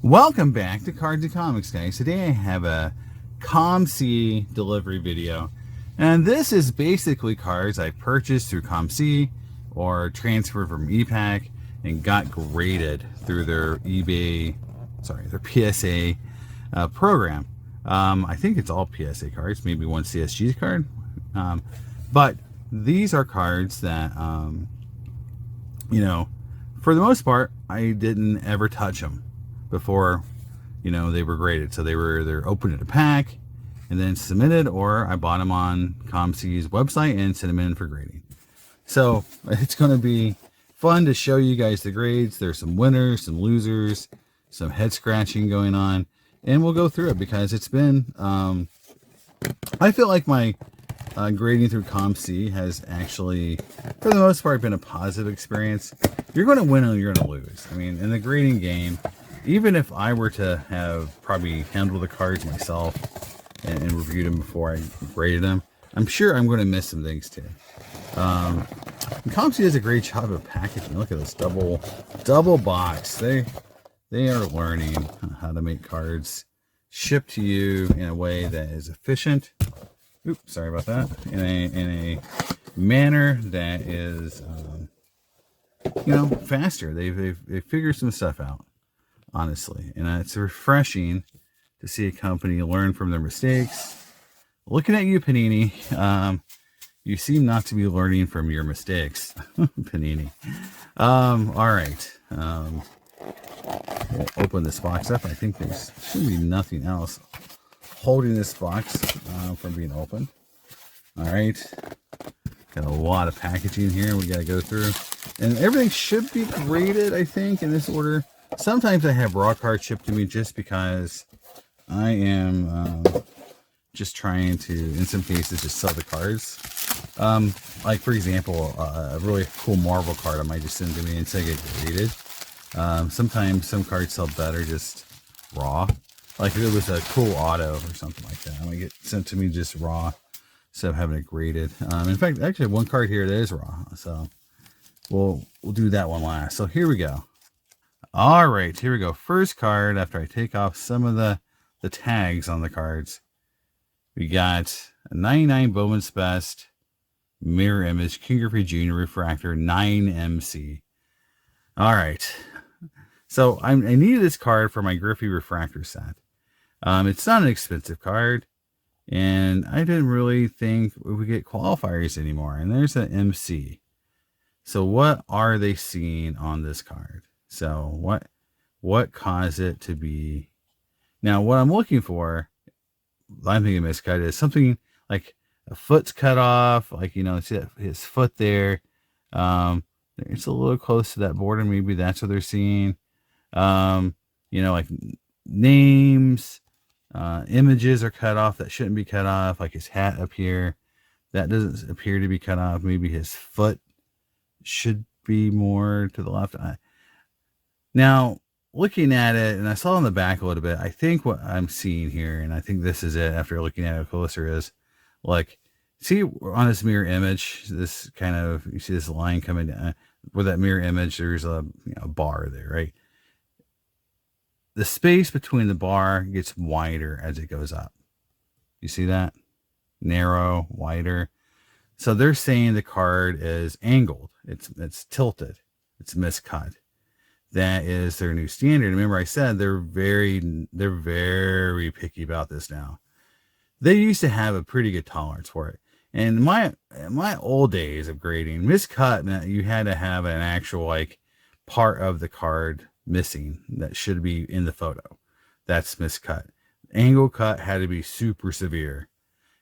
Welcome back to Cards and Comics, guys. Today I have a COMC delivery video, and this is basically cards I purchased through COMC or transferred from ePack and got graded through their their PSA program. I think it's all PSA cards, maybe one CSG card, but these are cards that for the most part I didn't ever touch them before they were graded. So they're opened in a pack and then submitted, or I bought them on COMC's website and sent them in for grading. So it's going to be fun to show you guys the grades. There's some winners, some losers, some head scratching going on, and we'll go through it because it's been I feel like my grading through COMC has actually, for the most part, been a positive experience. You're going to win or you're going to lose. I mean, in the grading game, even if I were to have probably handled the cards myself and reviewed them before I graded them, I'm sure I'm going to miss some things too. COMC does a great job of packaging. Look at this double box. They are learning how to make cards shipped to you in a way that is efficient. Oops, sorry about that. In a manner that is faster. They've figured some stuff out, honestly, and it's refreshing to see a company learn from their mistakes. Looking at you, Panini, you seem not to be learning from your mistakes. Panini. All right, we'll open this box up. I think there's should be nothing else holding this box from being opened. All right, got a lot of packaging here we got to go through, and everything should be graded, I think, in this order. Sometimes I have raw cards shipped to me just because I am just trying to, in some cases, just sell the cards. Like, for example, a really cool Marvel card I might just send to me and say get graded. Sometimes some cards sell better just raw. Like if it was a cool auto or something like that, I might get sent to me just raw instead of having it graded. In fact, actually one card here that is raw, so we'll do that one last. So here we go. All right, here we go. First card, after I take off some of the tags on the cards, we got a 99 Bowman's Best mirror image, Griffey Jr. refractor 9MC. All right, so I needed this card for my Griffey refractor set. It's not an expensive card, and I didn't really think we would get qualifiers anymore. And there's an MC. So what are they seeing on this card? So what caused it to be? Now what I'm looking for, I'm thinking miscut, is something like a foot's cut off, like see his foot there. It's a little close to that border. Maybe that's what they're seeing. Like names, images are cut off that shouldn't be cut off, like his hat up here. That doesn't appear to be cut off. Maybe his foot should be more to the left. Now, looking at it, and I saw on the back a little bit, I think what I'm seeing here, and I think this is it after looking at it closer, is like, see on this mirror image, this kind of, you see this line coming down with that mirror image, there's a bar there, right? The space between the bar gets wider as it goes up. You see that? Narrow, wider. So they're saying the card is angled. It's tilted. It's miscut. That is their new standard. Remember I said they're very picky about this now. They used to have a pretty good tolerance for it. And in my old days of grading, miscut, you had to have an actual like part of the card missing that should be in the photo. That's miscut. Angle cut had to be super severe.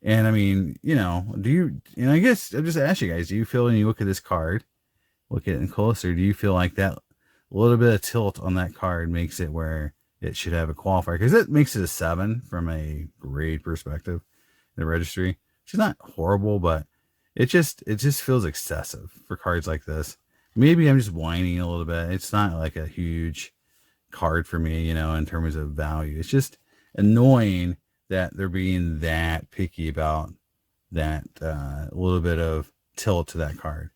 And I mean, I guess I'll just ask you guys, do you feel when you look at this card, look at it closer, do you feel like that little bit of tilt on that card makes it where it should have a qualifier? Because it makes it a 7 from a grade perspective in the registry. Which is not horrible, but it just feels excessive for cards like this. Maybe I'm just whining a little bit. It's not like a huge card for me, in terms of value. It's just annoying that they're being that picky about that little bit of tilt to that card.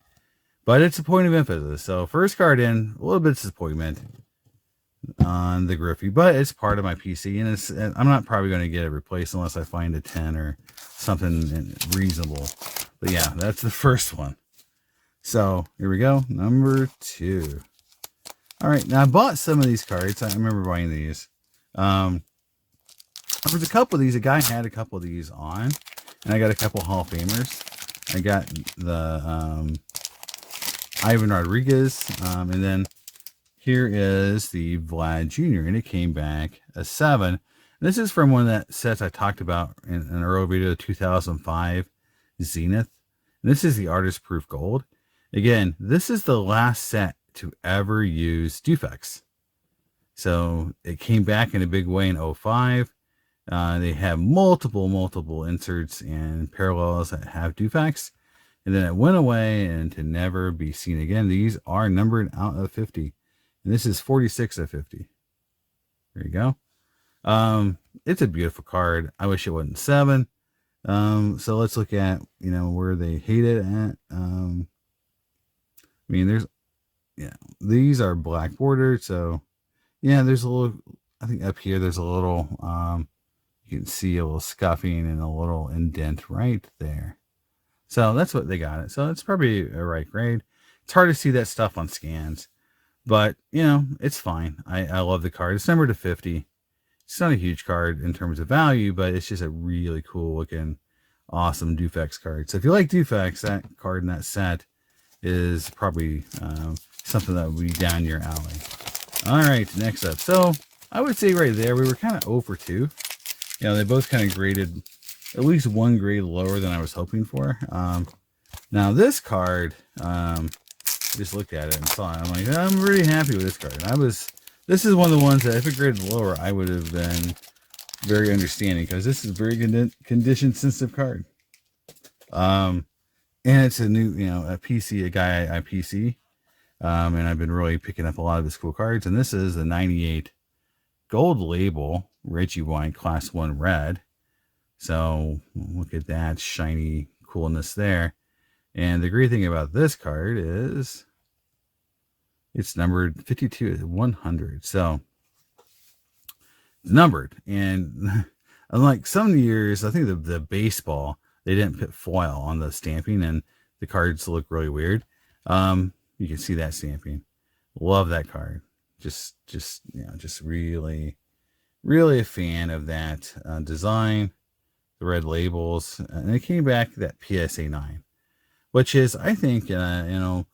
But it's a point of emphasis. So first card in, a little bit of disappointment. on the Griffey, but it's part of my PC, and I'm not probably going to get it replaced unless I find a 10 or something reasonable. But yeah, that's the first one. So here we go, number 2. All right, now I bought some of these cards. I remember buying these. There's a couple of these. A guy had a couple of these on, and I got a couple Hall of Famers. I got the Ivan Rodriguez, and then here is the Vlad Jr., and it came back a 7. And this is from one of that sets I talked about in an earlier video, 2005 Zenith. And this is the Artist Proof Gold. Again, this is the last set to ever use Dufex. So it came back in a big way in 05. They have multiple inserts and parallels that have Dufex. And then it went away and to never be seen again. These are numbered out of 50. And this is 46 of 50. There you go. It's a beautiful card. I wish it wasn't 7. So let's look at, where they hate it at. These are black bordered. So yeah, there's a little, I think up here, there's a little, you can see a little scuffing and a little indent right there. So that's what they got it. So it's probably a right grade. It's hard to see that stuff on scans, but it's fine. I love the card. It's numbered to 50. It's not a huge card in terms of value, but it's just a really cool looking, awesome Dufex card. So if you like Dufex, that card in that set is probably something that would be down your alley. All right, next up. So I would say right there, we were kind of 0 for 2. They both kind of graded at least 1 grade lower than I was hoping for. Now this card, just looked at it and saw it. I'm like, I'm really happy with this card. This is one of the ones that if it graded lower, I would have been very understanding, because this is a very condition sensitive card. And it's a new, a PC, a guy I PC. And I've been really picking up a lot of his cool cards. And this is the 98 gold label Reggie White Class 1 red. So look at that shiny coolness there. And the great thing about this card is it's numbered 52 to 100. So it's numbered. And unlike some years, I think the baseball, they didn't put foil on the stamping and the cards look really weird. You can see that stamping. Love that card. Just really a fan of that design, the red labels, and it came back that PSA 9, which is, I think, a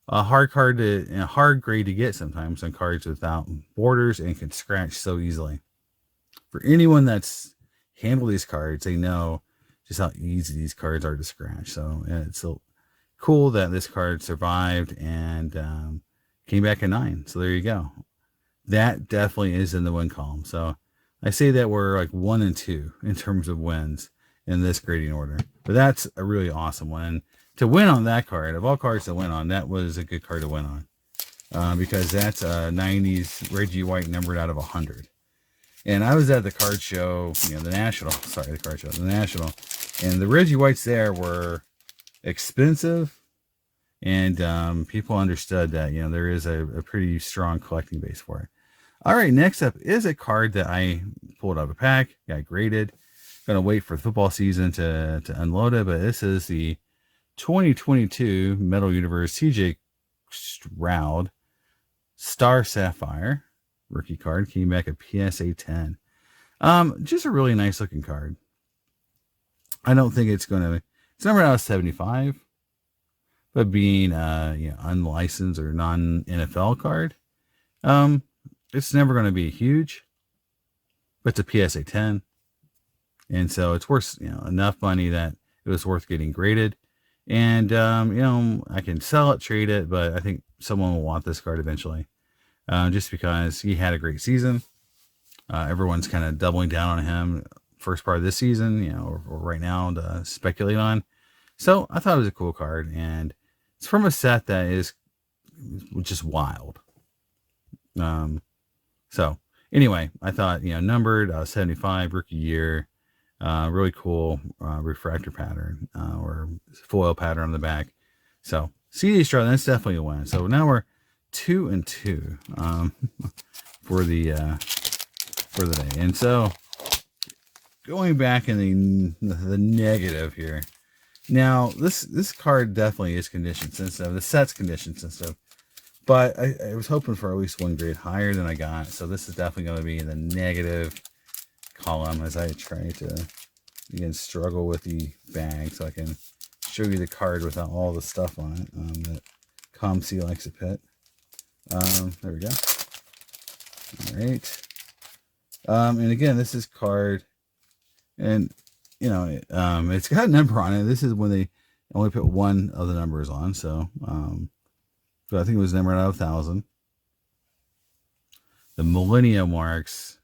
hard card to, hard grade to get sometimes on cards without borders and can scratch so easily. For anyone that's handled these cards, they know just how easy these cards are to scratch. So it's so cool that this card survived and came back a 9. So there you go. That definitely is in the win column. So I say that we're like 1 and 2 in terms of wins in this grading order. But that's a really awesome one. And to win on that card, of all cards to win on, that was a good card to win on. Because that's a 90s Reggie White numbered out of 100. And I was at the card show, the National. Sorry, the card show, the National. And the Reggie Whites there were expensive. And people understood that, there is a pretty strong collecting base for it. All right, next up is a card that I pulled out of a pack, got graded. Going to wait for football season to unload it, but this is the 2022 Metal Universe CJ Stroud Star Sapphire rookie card. Came back a PSA 10. Just a really nice looking card. I don't think it's numbered out of 75, but being unlicensed or non-NFL card, it's never going to be huge, but it's a PSA 10. And so it's worth, enough money that it was worth getting graded. And, I can sell it, trade it, but I think someone will want this card eventually. Just because he had a great season. Everyone's kind of doubling down on him first part of this season, or right now to speculate on. So I thought it was a cool card, and it's from a set that is just wild. So anyway, I thought, numbered 75 rookie year, really cool refractor pattern or foil pattern on the back. So CJ Stroud, that's definitely a win. So now we're 2 and 2. for the day. And so going back in the negative here. Now this card definitely is condition sensitive. The set's condition sensitive, but I was hoping for at least one grade higher than I got. So this is definitely going to be in the negative column as I try to again struggle with the bag so I can show you the card without all the stuff on it that COMC likes to put. There we go. All right. And again, this is card, and you know, it's got a number on it. This is when they only put one of the numbers on. So, but I think it was numbered out of 1,000. The Millennium marks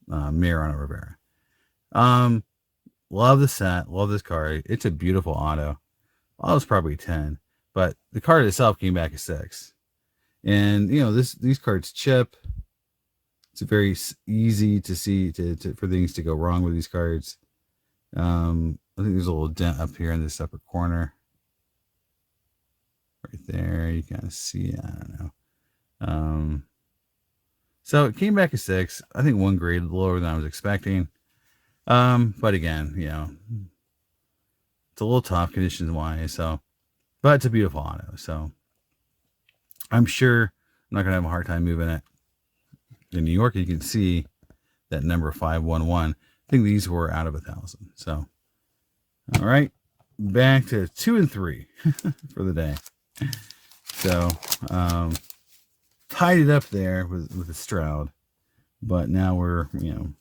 mirror on a Rivera. Love the set. Love this card. It's a beautiful auto. Auto's probably 10, but the card itself came back a 6. And you know, these cards chip. It's very easy to see for things to go wrong with these cards. I think there's a little dent up here in this upper corner. Right there, you kind of see it. I don't know. So it came back a 6. I think 1 grade lower than I was expecting. But again, you know, it's a little tough conditions wise. So, but it's a beautiful auto. So I'm sure I'm not gonna have a hard time moving it. In New York, you can see that number 511. I think these were out of 1,000. So, all right, back to 2 and 3 for the day. So, tied it up there with the Stroud, but now we're you know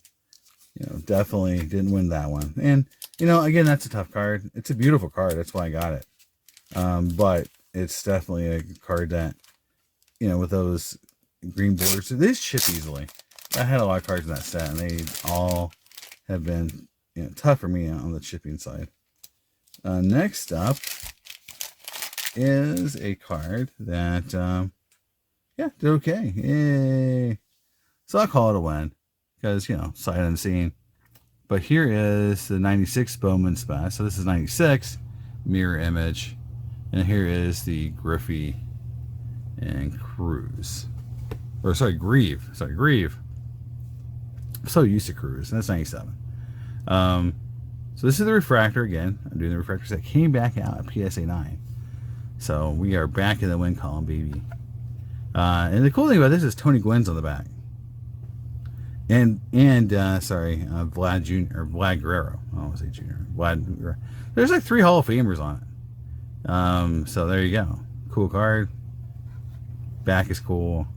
definitely didn't win that one. And you know, again, that's a tough card. It's a beautiful card. That's why I got it. But it's definitely a card that you know with those green borders, so they chip easily. I had a lot of cards in that set, and they all have been you know tough for me on the chipping side. Next up is a card that yeah, did okay. Yay! So I'll call it a win because you know sight unseen. But here is the 96 Bowman spot. So this is 96 mirror image, and here is the Griffey and Cruz. Or sorry, Grieve. Sorry, Grieve. I'm so used to Cruz. That's 97. So this is the refractor again. I'm doing the refractors that came back out at PSA 9. So we are back in the win column, baby. And the cool thing about this is Tony Gwynn's on the back. And Vlad Jr. or Vlad Guerrero. I don't want to say Jr. Vlad Guerrero. There's like 3 Hall of Famers on it. So there you go. Cool card. Back is cool.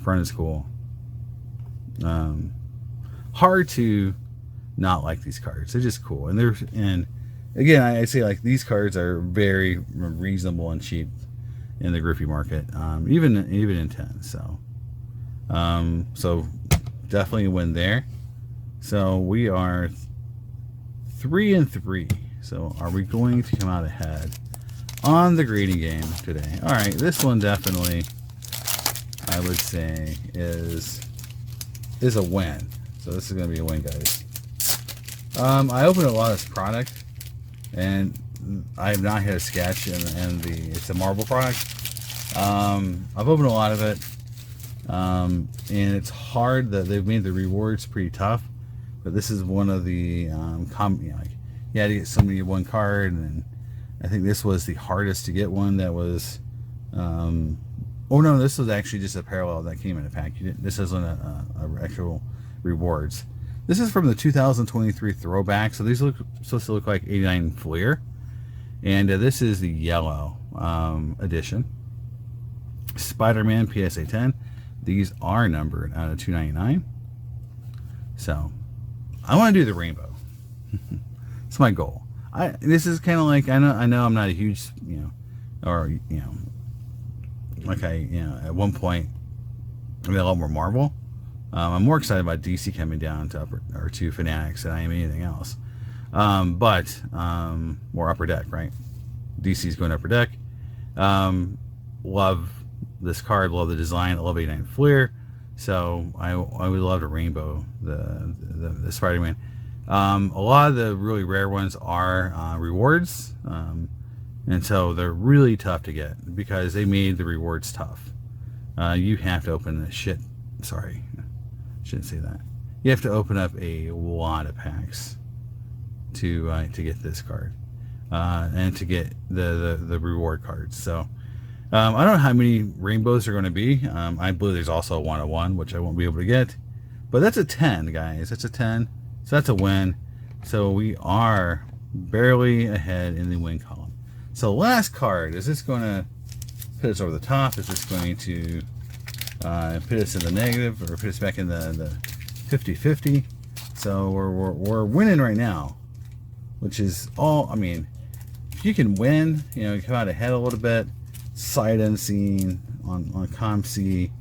Front is cool. Hard to not like these cards. They're just cool, and again, I say like these cards are very reasonable and cheap in the Griffey market, even in 10. So, so definitely a win there. So we are 3 and 3. So are we going to come out ahead on the grading game today? All right, this one definitely, I would say, is a win. So this is going to be a win, guys. I opened a lot of this product, and I have not hit a sketch, and it's a marble product. I've opened a lot of it, and it's hard that they've made the rewards pretty tough. But this is one of the like you had to get somebody one card, and I think this was the hardest to get one. That was. Oh no, this was actually just a parallel that came in a pack. This isn't a actual rewards. This is from the 2023 throwback. So these look supposed to look like 89 Fleer, and this is the yellow edition. Spider-Man PSA 10. These are numbered out of 299. So I want to do the rainbow. It's my goal. This is kind of like I know I'm not a huge like at one point I mean a lot more Marvel. I'm more excited about DC coming down to to Fanatics than I am anything else. But more Upper Deck, right? DC's going Upper Deck. Love this card, love the design, I love 89 Fleer. So I would love to rainbow the Spider-Man. A lot of the really rare ones are rewards. And so they're really tough to get because they made the rewards tough. You have to open the shit sorry, shouldn't say that. You have to open up a lot of packs to get this card, and to get the reward cards. So I don't know how many rainbows are going to be. I believe there's also a 101, which I won't be able to get, but that's a 10, guys. That's a 10, so that's a win. So we are barely ahead in the win column. So last card, is this going to put us over the top? Is this going to put us in the negative, or put us back in the 50-50? So we're winning right now, which is all. I mean, if you can win, you know, you come out ahead a little bit, sight unseen on COMC,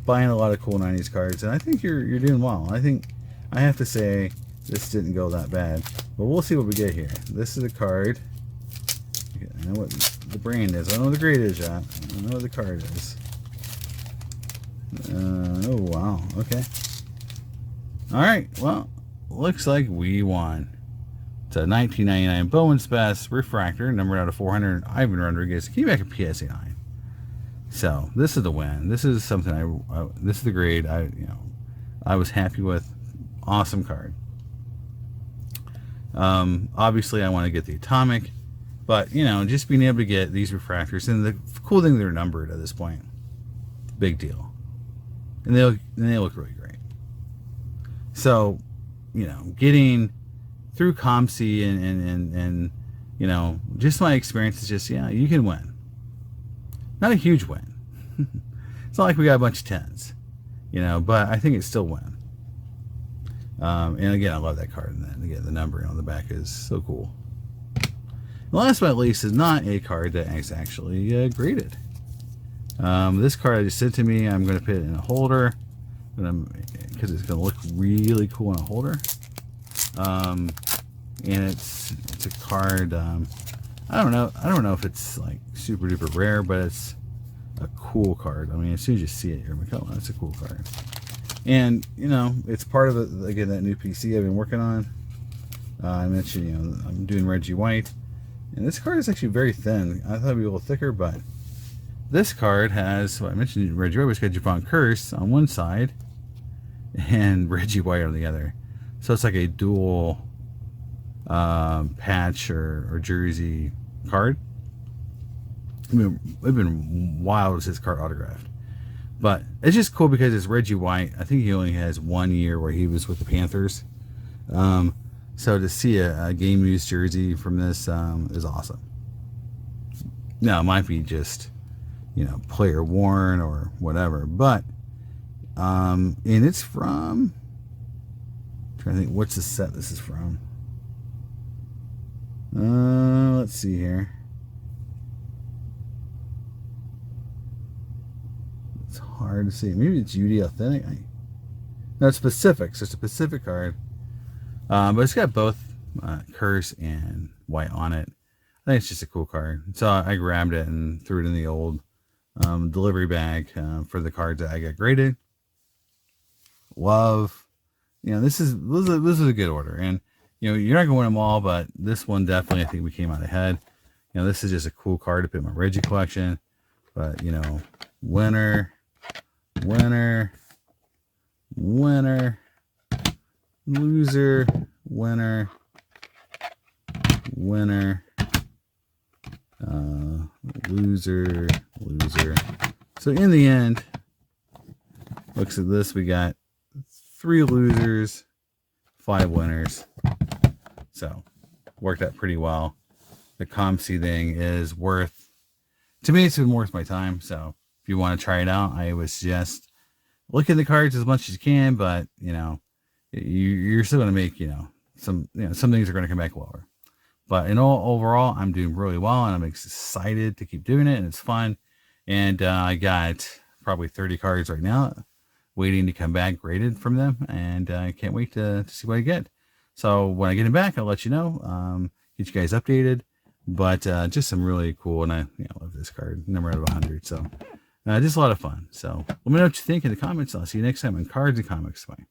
buying a lot of cool 90s cards, and I think you're doing well. I think I have to say this didn't go that bad, but we'll see what we get here. This is a card. I know what the brand is. I don't know what the grade is yet. I don't know what the card is. Oh wow. Okay. All right. Well, looks like we won. It's a 1999 Bowman's Best refractor, numbered out of 400. Ivan Rodriguez came back at PSA 9. So this is the win. This is something this is the grade I was happy with. Awesome card. Obviously I want to get the atomic, but you know, just being able to get these refractors, and the cool thing, they're numbered at this point. Big deal. And they look really great. So, you know, getting through COMC and you know, just my experience is just, yeah, you can win. Not a huge win. It's not like we got a bunch of 10s, you know, but I think it's still win. And again, I love that card, and then again, the numbering on the back is so cool. And last but not least is not a card that is actually graded. This card I just sent to me. I'm going to put it in a holder, because it's going to look really cool in a holder. And it's a card. I don't know if it's like super duper rare, but it's a cool card. I mean, as soon as you see it, you're like, oh, that's a cool card. And you know, it's part of it, again, that new PC I've been working on. I mentioned, you know, I'm doing Reggie White, and this card is actually very thin. I thought it'd be a little thicker, but this card has, well, I mentioned Reggie White, which got Javon Curse on one side and Reggie White on the other. So it's like a dual patch or jersey card. I mean, it'd been wild as his card autographed. But it's just cool because it's Reggie White. I think he only has 1 year where he was with the Panthers. So to see a game used jersey from this is awesome. Now, it might be just, you know, player worn or whatever. But, and it's from, I'm trying to think, what's the set this is from? Let's see here. It's hard to see. Maybe it's UD Authentic. No, it's Pacific. So it's a Pacific card. But it's got both Curse and White on it. I think it's just a cool card. So I grabbed it and threw it in the old delivery bag for the cards that I got graded. Love. You know, this is a good order. And, you know, you're not going to win them all, but this one definitely, I think we came out ahead. You know, this is just a cool card to put in my Reggie collection. But, you know, winner, winner, winner, loser, winner, winner, loser, loser. So in the end, looks at this, we got 3 losers, 5 winners. So worked out pretty well. The COMC thing is worth, to me, it's been worth my time. So if you want to try it out, I would suggest look at the cards as much as you can, but you know, you're still going to make, some things are going to come back lower. But in all, overall, I'm doing really well, and I'm excited to keep doing it, and it's fun. And I got probably 30 cards right now waiting to come back graded from them, and I can't wait to see what I get. So when I get them back, I'll let you know, get you guys updated. But just some really cool, and I love this card, number out of 100. So just a lot of fun. So let me know what you think in the comments. I'll see you next time on Cards and Comics. Bye.